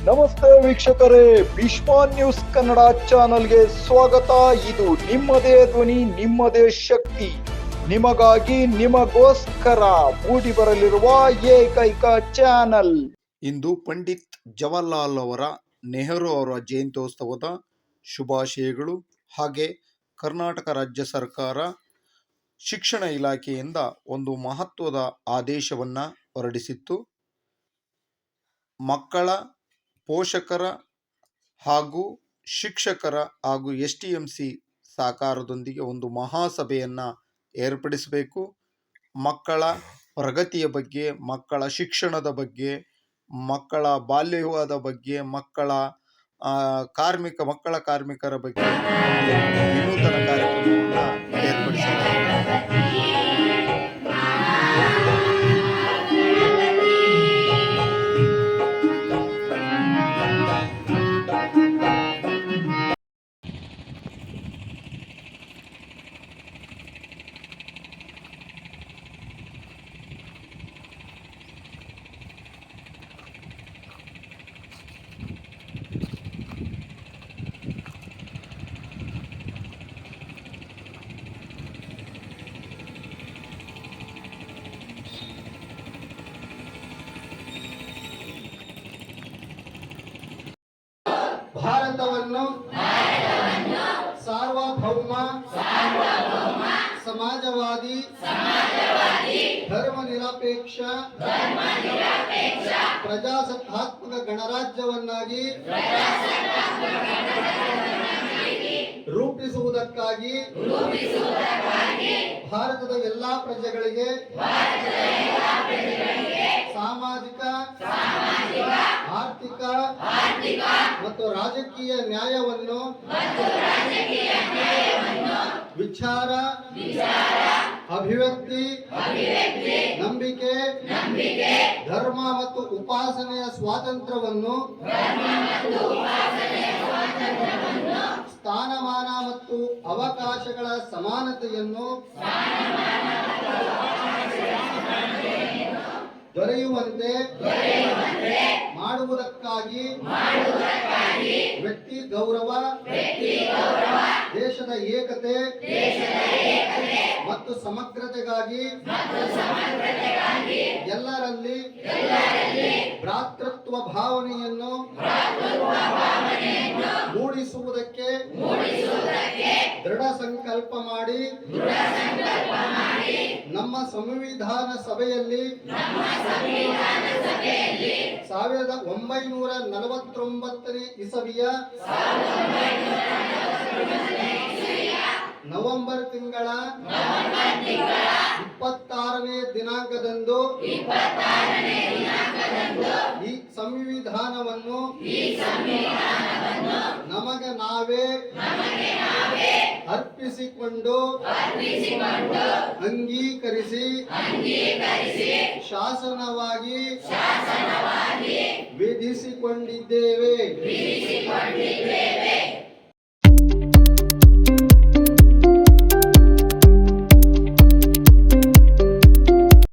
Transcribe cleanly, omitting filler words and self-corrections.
ನಮಸ್ತೆ ವೀಕ್ಷಕರೇ, ಭೀಷ್ಮ ನ್ಯೂಸ್ ಕನ್ನಡ ಚಾನಲ್ಗೆ ಸ್ವಾಗತ. ಇದು ನಿಮ್ಮದೇ ಧ್ವನಿ, ನಿಮ್ಮದೇ ಶಕ್ತಿ. ನಿಮಗಾಗಿ, ನಿಮಗೋಸ್ಕರ ಮೂಡಿ ಬರಲಿರುವ ಏಕೈಕ ಚಾನಲ್. ಇಂದು ಪಂಡಿತ್ ಜವಾಹರ್ಲಾಲ್ ನೆಹರು ಅವರ ಜಯಂತ್ಯೋತ್ಸವದ ಶುಭಾಶಯಗಳು. ಹಾಗೆ ಕರ್ನಾಟಕ ರಾಜ್ಯ ಸರ್ಕಾರ ಶಿಕ್ಷಣ ಇಲಾಖೆಯಿಂದ ಒಂದು ಮಹತ್ವದ ಆದೇಶವನ್ನ ಹೊರಡಿಸಿತ್ತು. ಮಕ್ಕಳ ಪೋಷಕರ ಹಾಗೂ ಶಿಕ್ಷಕರ ಹಾಗೂ STMC ಸಹಕಾರದೊಂದಿಗೆ ಒಂದು ಮಹಾಸಭೆಯನ್ನು ಏರ್ಪಡಿಸಬೇಕು. ಮಕ್ಕಳ ಪ್ರಗತಿಯ ಬಗ್ಗೆ, ಮಕ್ಕಳ ಶಿಕ್ಷಣದ ಬಗ್ಗೆ, ಮಕ್ಕಳ ಬಾಲ್ಯ ವಿವಾಹದ ಬಗ್ಗೆ, ಮಕ್ಕಳ ಕಾರ್ಮಿಕರ ಬಗ್ಗೆ ವಿನೂತನ ಕಾರ್ಯಕ್ರಮವನ್ನು ಏರ್ಪಡಿಸಲಾಗಿದೆ. ಭಾರತವನ್ನು ಸಾರ್ವಭೌಮ ಸಮಾಜವಾದಿ ಧರ್ಮ ನಿರಪೇಕ್ಷ ಪ್ರಜಾಸತ್ತಾತ್ಮಕ ಗಣರಾಜ್ಯವನ್ನಾಗಿ ರೂಪಿಸುವುದಕ್ಕಾಗಿ ಭಾರತದ ಎಲ್ಲಾ ಪ್ರಜೆಗಳಿಗೆ ಸಾಮಾಜಿಕ, ಆರ್ಥಿಕ ಮತ್ತು ರಾಜಕೀಯ ನ್ಯಾಯವನ್ನು ವಿಚಾರ, ಅಭಿವ್ಯಕ್ತಿ, ನಂಬಿಕೆ, ಧರ್ಮ ಮತ್ತು ಉಪಾಸನೆಯ ಸ್ವಾತಂತ್ರ್ಯವನ್ನು, ಸ್ಥಾನಮಾನ ಮತ್ತು ಅವಕಾಶಗಳ ಸಮಾನತೆಯನ್ನು ದೊರೆಯುವಂತೆ ಮಾಡುವುದಕ್ಕಾಗಿ ವ್ಯಕ್ತಿ ಗೌರವ, ದೇಶದ ಏಕತೆ ಮತ್ತು ಸಮಗ್ರತೆಗಾಗಿ ಎಲ್ಲರಲ್ಲಿ ಭ್ರಾತೃತ್ವ ಭಾವನೆಯನ್ನು ಮೂಡಿಸುವುದಕ್ಕೆ ದೃಢ ಸಂಕಲ್ಪ ಮಾಡಿ ನಮ್ಮ ಸಂವಿಧಾನ ಸಭೆಯಲ್ಲಿ 1949ನೇ ಇಸವಿಯ ನವೆಂಬರ್ ತಿಂಗಳ 26ನೇ ದಿನಾಂಕದಂದು ಈ ಸಂವಿಧಾನವನ್ನು ನಮಗೆ ನಾವೇ ಅರ್ಪಿಸಿಕೊಂಡು ಅಂಗೀಕರಿಸಿ ಶಾಸನವಾಗಿ ವಿಧಿಸಿಕೊಂಡಿದ್ದೇವೆ.